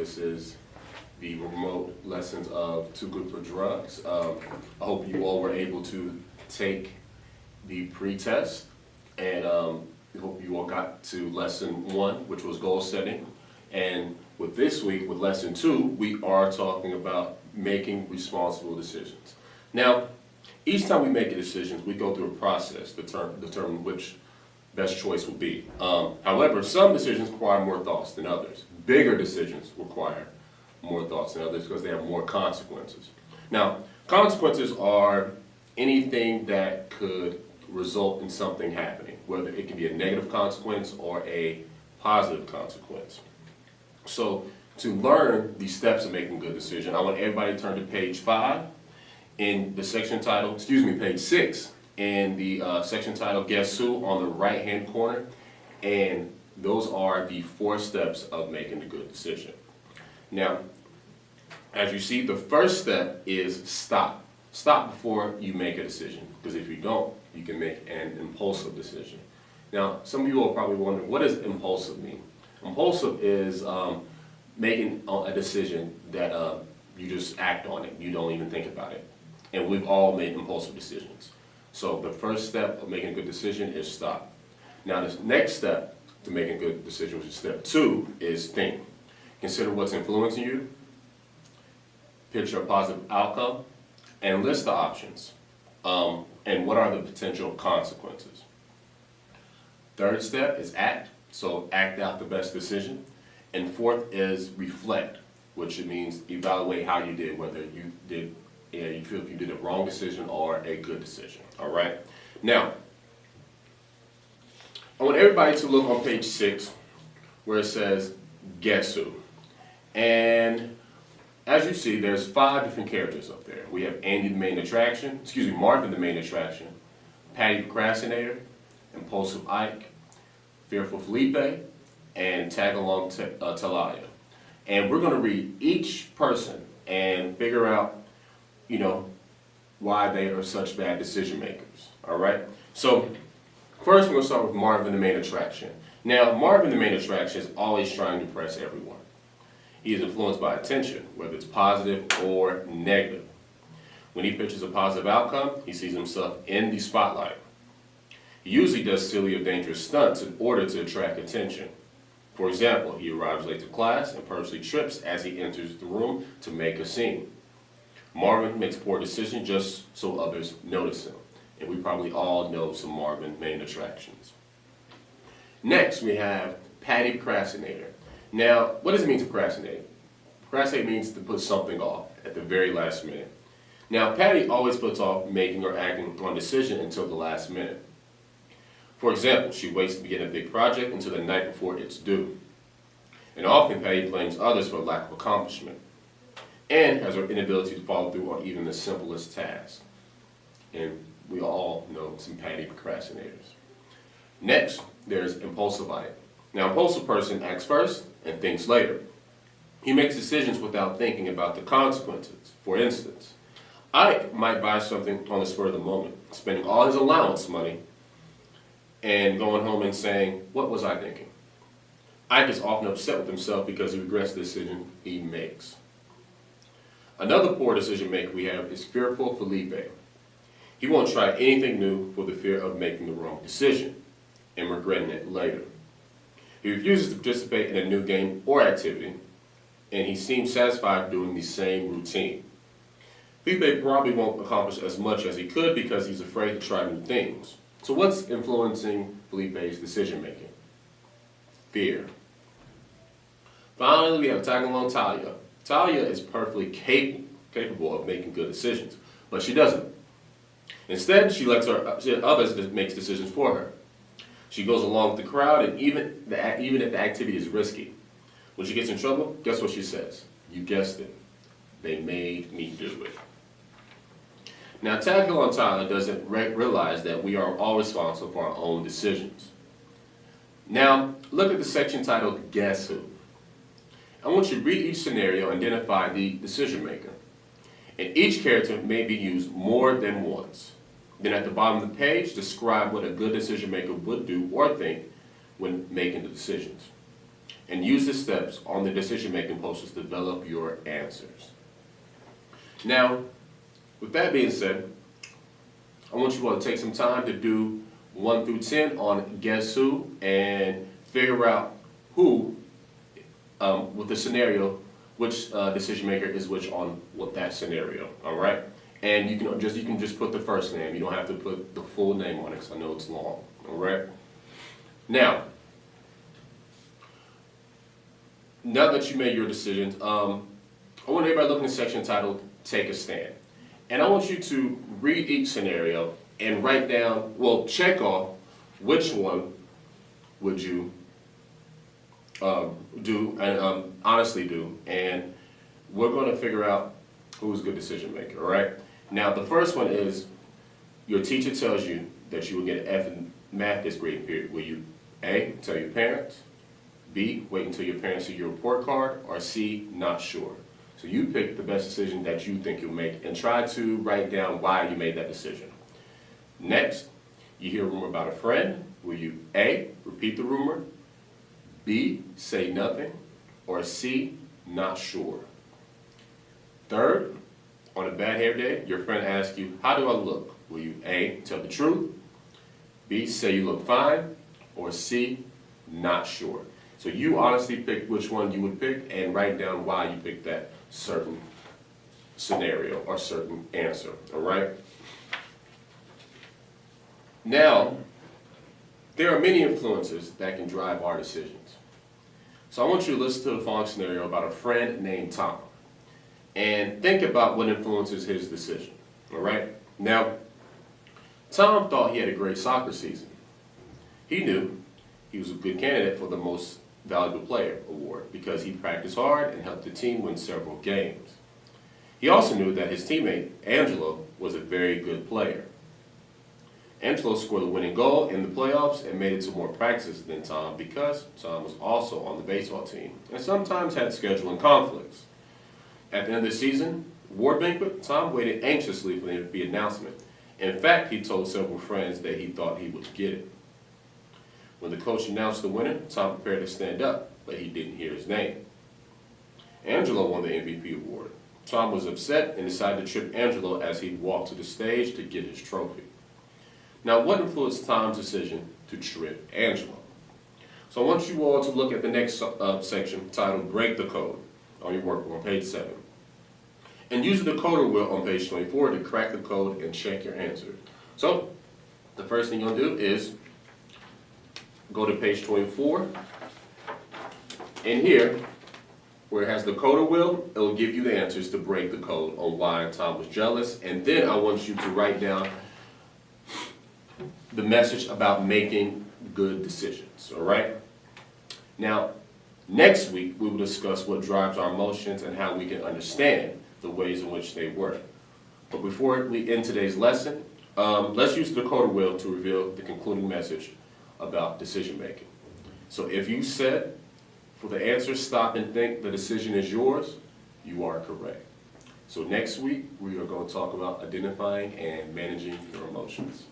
This is the remote lessons of Too Good for Drugs. I hope you all were able to take the pre-test, and I hope you all got to lesson 1, which was goal setting. And with this week, with lesson 2, we are talking about making responsible decisions. Now, each time we make a decision, we go through a process to determine which best choice will be. However, some decisions require more thoughts than others. Bigger decisions require more thoughts than others because they have more consequences. Now, consequences are anything that could result in something happening, whether it can be a negative consequence or a positive consequence. So, to learn the steps of making a good decision, I want everybody to turn to page 5 in the section titled, page 6 in the section titled Guess Who on the right-hand corner. And those are the 4 steps of making a good decision. Now, as you see, the first step is stop. Stop before you make a decision, because if you don't, you can make an impulsive decision. Now, some of you are probably wondering, what does impulsive mean? Impulsive is making a decision that you just act on it. You don't even think about it. And we've all made impulsive decisions. So the first step of making a good decision is stop. Now, the next step to making a good decision, which is step 2, is think. Consider what's influencing you, picture a positive outcome, and list the options. And what are the potential consequences? Third step is act. So act out the best decision. And fourth is reflect, which means evaluate how you did, whether you feel if you did a wrong decision or a good decision. All right. Now, I want everybody to look on page 6 where it says Guess Who. And as you see, there's 5 different characters up there. We have Andy the main attraction, Marvin the main attraction, Patty the procrastinator, Impulsive Ike, Fearful Felipe, and Tag-Along Talia. And we're going to read each person and figure out, why they are such bad decision makers. All right? So, first we're going to start with Marvin the main attraction. Now, Marvin the main attraction is always trying to impress everyone. He is influenced by attention, whether it's positive or negative. When he pictures a positive outcome, he sees himself in the spotlight. He usually does silly or dangerous stunts in order to attract attention. For example, he arrives late to class and purposely trips as he enters the room to make a scene. Marvin makes poor decisions just so others notice him. And we probably all know some Marvin main attractions. Next, we have Patty the procrastinator. Now, what does it mean to procrastinate? Procrastinate means to put something off at the very last minute. Now, Patty always puts off making or acting on a decision until the last minute. For example, she waits to begin a big project until the night before it's due. And often, Patty blames others for lack of accomplishment and has her inability to follow through on even the simplest task. And we all know some Patty procrastinators. Next, there's Impulsive Ike. Now, impulsive person acts first and thinks later. He makes decisions without thinking about the consequences. For instance, Ike might buy something on the spur of the moment, spending all his allowance money and going home and saying, "What was I thinking?" Ike is often upset with himself because he regrets the decision he makes. Another poor decision maker we have is Fearful Felipe. He won't try anything new for the fear of making the wrong decision and regretting it later. He refuses to participate in a new game or activity, and he seems satisfied doing the same routine. Felipe probably won't accomplish as much as he could because he's afraid to try new things. So what's influencing Felipe's decision making? Fear. Finally, we have Tag-Along Talia. Talia is perfectly capable of making good decisions, but she doesn't. Instead, she lets others make decisions for her. She goes along with the crowd, and even if the activity is risky. When she gets in trouble, guess what she says? You guessed it. They made me do it. Now, Tag-Along Talia doesn't realize that we are all responsible for our own decisions. Now, look at the section titled Guess Who. I want you to read each scenario and identify the decision maker. And each character may be used more than once. Then at the bottom of the page, describe what a good decision maker would do or think when making the decisions. and use the steps on the decision-making posters to develop your answers. Now, with that being said, I want you all to take some time to do 1 through 10 on guess who and figure out who, with the scenario, which decision maker is which on what that scenario, all right? And you can just put the first name. You don't have to put the full name on it because I know it's long, all right? Now that you made your decisions, I want everybody look in the section titled Take a Stand. And I want you to read each scenario and write down, well, check off which one would you do and honestly do. And we're going to figure out who's a good decision maker, all right? Now, the first one is your teacher tells you that you will get an F in math this grade period. Will you A, tell your parents, B, wait until your parents see your report card, or C, not sure? So you pick the best decision that you think you'll make and try to write down why you made that decision. Next, you hear a rumor about a friend. Will you A, repeat the rumor, B, say nothing, or C, not sure? Third, on a bad hair day, your friend asks you, how do I look? Will you A, tell the truth, B, say you look fine, or C, not sure? So you honestly pick which one you would pick and write down why you picked that certain scenario or certain answer, all right? Now, there are many influences that can drive our decisions. So I want you to listen to the following scenario about a friend named Tom and think about what influences his decision, all right? Now, Tom thought he had a great soccer season. He knew he was a good candidate for the Most Valuable Player award because he practiced hard and helped the team win several games. He also knew that his teammate, Angelo, was a very good player. Angelo scored the winning goal in the playoffs and made it to more practices than Tom because Tom was also on the baseball team and sometimes had scheduling conflicts. At the end of the season award banquet, Tom waited anxiously for the announcement. In fact, he told several friends that he thought he would get it. When the coach announced the winner, Tom prepared to stand up, but he didn't hear his name. Angelo won the MVP award. Tom was upset and decided to trip Angelo as he walked to the stage to get his trophy. Now, what influenced Tom's decision to trip Angelo? So I want you all to look at the next section titled Break the Code on your workbook on page 7. And use the decoder wheel on page 24 to crack the code and check your answer. So the first thing you'll do is go to page 24. And here, where it has the coder wheel, it'll give you the answers to break the code on why Tom was jealous. And then I want you to write down the message about making good decisions, all right? Now, next week, we will discuss what drives our emotions and how we can understand the ways in which they work. But before we end today's lesson, let's use the decoder wheel to reveal the concluding message about decision making. So if you said, for the answer, stop and think, the decision is yours, you are correct. So next week, we are going to talk about identifying and managing your emotions.